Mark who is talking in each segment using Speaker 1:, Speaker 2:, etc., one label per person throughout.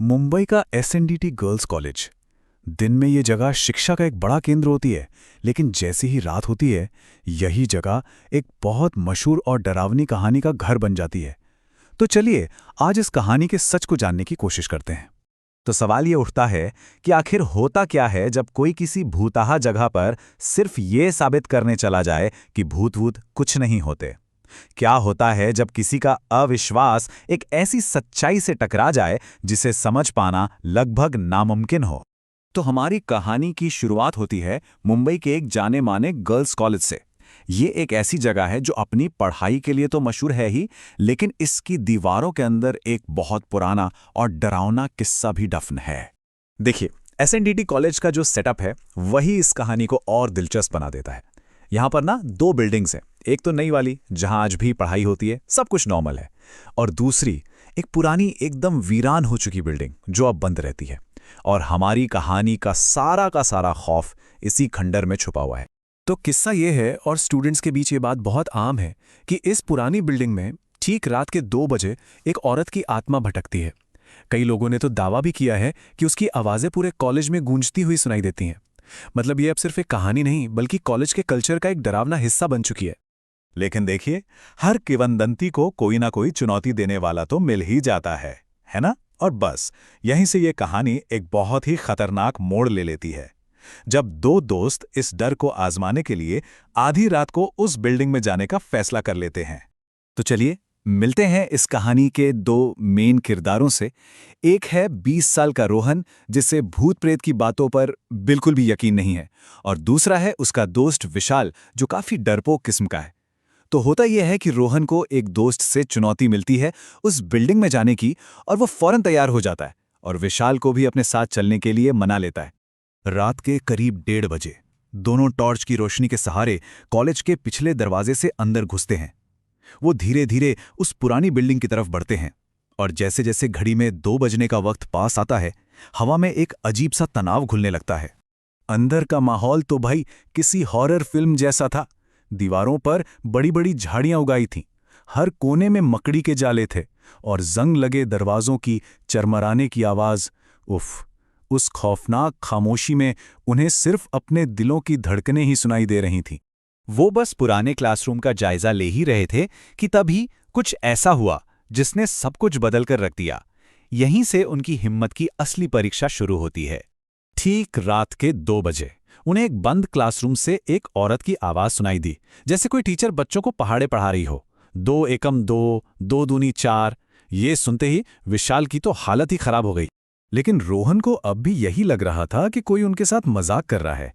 Speaker 1: मुंबई का SNDT girls college. दिन में ये जगह शिक्षा का एक बड़ा केंद्र होती है, लेकिन जैसी ही रात होती है, यही जगह एक बहुत मशहूर और डरावनी कहानी का घर बन जाती है। तो चलिए आज इस कहानी के सच को जानने की कोशिश करते हैं।
Speaker 2: तो सवाल ये उठता है कि आखिर होता क्या है जब कोई किसी भूताहा जगह पर सिर्फ ये साबित करने चला जाए कि भूत वूत कुछ नहीं होते। क्या होता है जब किसी का अविश्वास एक ऐसी सच्चाई से टकरा जाए जिसे समझ पाना लगभग नामुमकिन हो। तो हमारी कहानी की शुरुआत होती है मुंबई के एक जाने माने गर्ल्स कॉलेज से। ये एक ऐसी जगह है जो अपनी पढ़ाई के लिए तो मशहूर है ही, लेकिन इसकी दीवारों के अंदर एक बहुत पुराना और डरावना किस्सा भी दफन है। देखिए, एसएनडीटी कॉलेज का जो सेटअप है वही इस कहानी को और दिलचस्प बना देता है। यहाँ पर ना दो बिल्डिंग्स हैं, एक तो नई वाली जहाँ आज भी पढ़ाई होती है, सब कुछ नॉर्मल है, और दूसरी एक पुरानी एकदम वीरान हो चुकी बिल्डिंग जो अब बंद रहती है। और हमारी कहानी का सारा खौफ इसी खंडर में छुपा हुआ है।
Speaker 1: तो किस्सा ये है, और स्टूडेंट्स के बीच ये बात बहुत आम है कि इस पुरानी बिल्डिंग में ठीक रात के 2 बजे एक औरत की आत्मा भटकती है। कई लोगों ने तो दावा भी किया है कि उसकी आवाज़ें पूरे कॉलेज में गूंजती हुई सुनाई देती हैं। मतलब ये अब सिर्फ एक कहानी नहीं, बल्कि कॉलेज के कल्चर का एक डरावना हिस्सा बन चुकी है।
Speaker 2: लेकिन देखिए, हर किंवदंती को कोई ना कोई चुनौती देने वाला तो मिल ही जाता है ना? और बस यहीं से ये कहानी एक बहुत ही खतरनाक मोड़ ले लेती है, जब दो दोस्त इस डर को आजमाने के लिए आधी रात को उस बिल्डिंग में जाने का फैसला कर लेते हैं। तो चलिए मिलते हैं इस कहानी के दो मेन किरदारों से। एक है 20 साल का रोहन, जिसे भूत प्रेत की बातों पर बिल्कुल भी यकीन नहीं है, और दूसरा है उसका दोस्त विशाल, जो काफी डरपोक किस्म का है। तो होता यह है कि रोहन को एक दोस्त से चुनौती मिलती है उस बिल्डिंग में जाने की, और वो फौरन तैयार हो जाता है और विशाल को भी अपने साथ चलने के लिए मना लेता है। रात के करीब 1:30 बजे दोनों टॉर्च की रोशनी के सहारे कॉलेज के पिछले दरवाजे से अंदर घुसते हैं। वो धीरे धीरे उस पुरानी बिल्डिंग की तरफ बढ़ते हैं, और जैसे जैसे घड़ी में 2 बजने का वक्त पास आता है, हवा में एक अजीब सा तनाव घुलने लगता है। अंदर का माहौल तो भाई किसी हॉरर फिल्म जैसा था। दीवारों पर बड़ी बड़ी झाड़ियां उगाई थीं, हर कोने में मकड़ी के जाले थे, और जंग लगे दरवाजों की चरमराने की आवाज, उफ, उस खौफनाक खामोशी में उन्हें सिर्फ अपने दिलों की धड़कनें ही सुनाई दे रही थीं। वो बस पुराने क्लासरूम का जायजा ले ही रहे थे कि तभी कुछ ऐसा हुआ जिसने सब कुछ बदल कर रख दिया। यहीं से उनकी हिम्मत की असली परीक्षा शुरू होती है। ठीक रात के 2 बजे उन्हें एक बंद क्लासरूम से एक औरत की आवाज सुनाई दी, जैसे कोई टीचर बच्चों को पहाड़े पढ़ा रही हो। 2 एकम 2, 2 दूनी 4। ये सुनते ही विशाल की तो हालत ही खराब हो गई। लेकिन रोहन को अब भी यही लग रहा था कि कोई उनके साथ मजाक कर रहा है।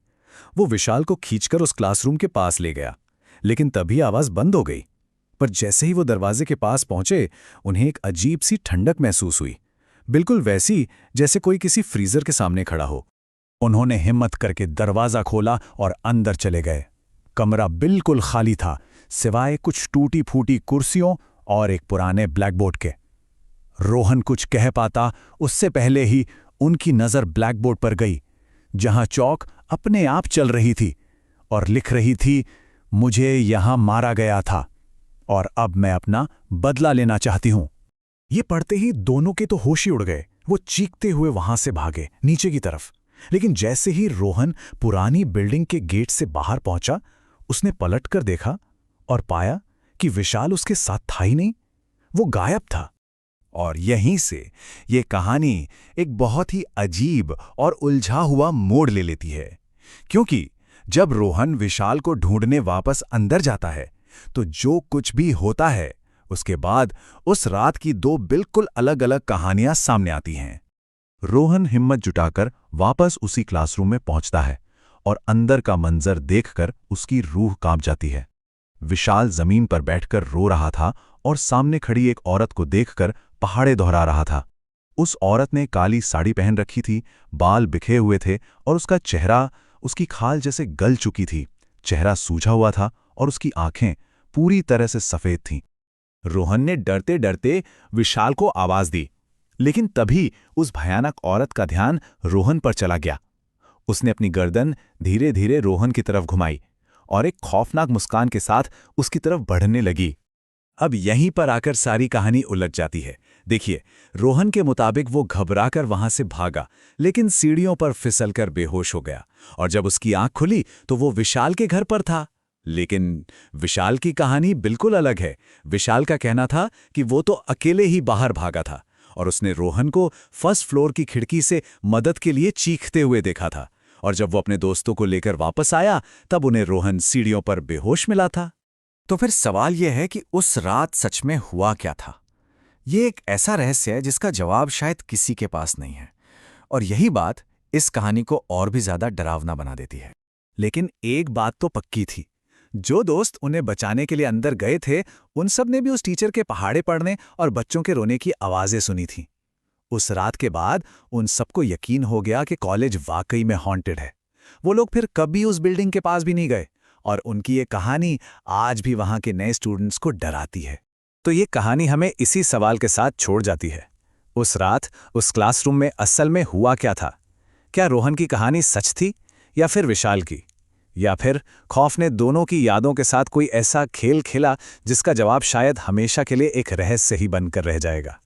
Speaker 2: वो विशाल को खींचकर उस क्लासरूम के पास ले गया, लेकिन तभी आवाज बंद हो गई। पर जैसे ही वो दरवाजे के पास पहुंचे, उन्हें एक अजीब सी ठंडक महसूस हुई, बिल्कुल वैसी जैसे कोई किसी फ्रीजर के सामने खड़ा हो। उन्होंने हिम्मत करके दरवाजा खोला और अंदर चले गए। कमरा बिल्कुल खाली था, सिवाय कुछ टूटी फूटी कुर्सियों और एक पुराने ब्लैकबोर्ड के। रोहन कुछ कह पाता उससे पहले ही उनकी नजर ब्लैकबोर्ड पर गई, जहां चौक अपने आप चल रही थी और लिख रही थी, मुझे यहां मारा गया था और अब मैं अपना बदला लेना चाहती हूं। ये पढ़ते ही दोनों के तो होश ही उड़ गए। वो चीखते हुए वहां से भागे नीचे की तरफ। लेकिन जैसे ही रोहन पुरानी बिल्डिंग के गेट से बाहर पहुंचा, उसने पलटकर देखा और पाया कि विशाल उसके साथ था ही नहीं, वो गायब था। और यहीं से ये कहानी एक बहुत ही अजीब और उलझा हुआ मोड़ ले लेती है, क्योंकि जब रोहन विशाल को ढूंढने वापस अंदर जाता है, तो जो कुछ भी होता है उसके बाद उस रात की 2 बिल्कुल अलग अलग कहानियां सामने आती हैं। रोहन हिम्मत जुटाकर वापस उसी क्लासरूम में पहुंचता है, और अंदर का मंजर देखकर उसकी रूह कांप जाती है। विशाल जमीन पर बैठकर रो रहा था और सामने खड़ी एक औरत को देखकर पहाड़े दोहरा रहा था। उस औरत ने काली साड़ी पहन रखी थी, बाल बिखे हुए थे, और उसका चेहरा उसकी खाल जैसे गल चुकी थी। चेहरा सूझा हुआ था और उसकी आंखें पूरी तरह से सफेद थीं। रोहन ने डरते डरते विशाल को आवाज दी, लेकिन तभी उस भयानक औरत का ध्यान रोहन पर चला गया। उसने अपनी गर्दन धीरे धीरे रोहन की तरफ घुमाई और एक खौफनाक मुस्कान के साथ उसकी तरफ बढ़ने लगी। अब यहीं पर आकर सारी कहानी उलझ जाती है। देखिए, रोहन के मुताबिक वो घबराकर वहां से भागा, लेकिन सीढ़ियों पर फिसलकर बेहोश हो गया, और जब उसकी आंख खुली तो वो विशाल के घर पर था। लेकिन विशाल की कहानी बिल्कुल अलग है। विशाल का कहना था कि वो तो अकेले ही बाहर भागा था और उसने रोहन को फर्स्ट फ्लोर की खिड़की से मदद के लिए चीखते हुए देखा था, और जब वो अपने दोस्तों को लेकर वापस आया तब उन्हें रोहन सीढ़ियों पर बेहोश मिला था।
Speaker 3: तो फिर सवाल यह है कि उस रात सच में हुआ क्या था? ये एक ऐसा रहस्य है जिसका जवाब शायद किसी के पास नहीं है, और यही बात इस कहानी को और भी ज्यादा डरावना बना देती है।
Speaker 1: लेकिन एक बात तो पक्की थी, जो दोस्त उन्हें बचाने के लिए अंदर गए थे, उन सब ने भी उस टीचर के पहाड़े पड़ने और बच्चों के रोने की आवाजें सुनी थीं। उस रात के बाद उन सबको यकीन हो गया कि कॉलेज वाकई में हॉन्टेड है। वो लोग फिर कभी उस बिल्डिंग के पास भी नहीं गए, और उनकी ये कहानी आज भी वहां के नए स्टूडेंट्स को डराती है। तो ये कहानी हमें इसी सवाल के साथ छोड़ जाती है, उस रात उस क्लासरूम में असल में हुआ क्या था? क्या रोहन की कहानी सच थी, या फिर विशाल की? या फिर खौफ ने दोनों की यादों के साथ कोई ऐसा खेल खेला जिसका जवाब शायद हमेशा के लिए एक रहस्य ही बनकर रह जाएगा?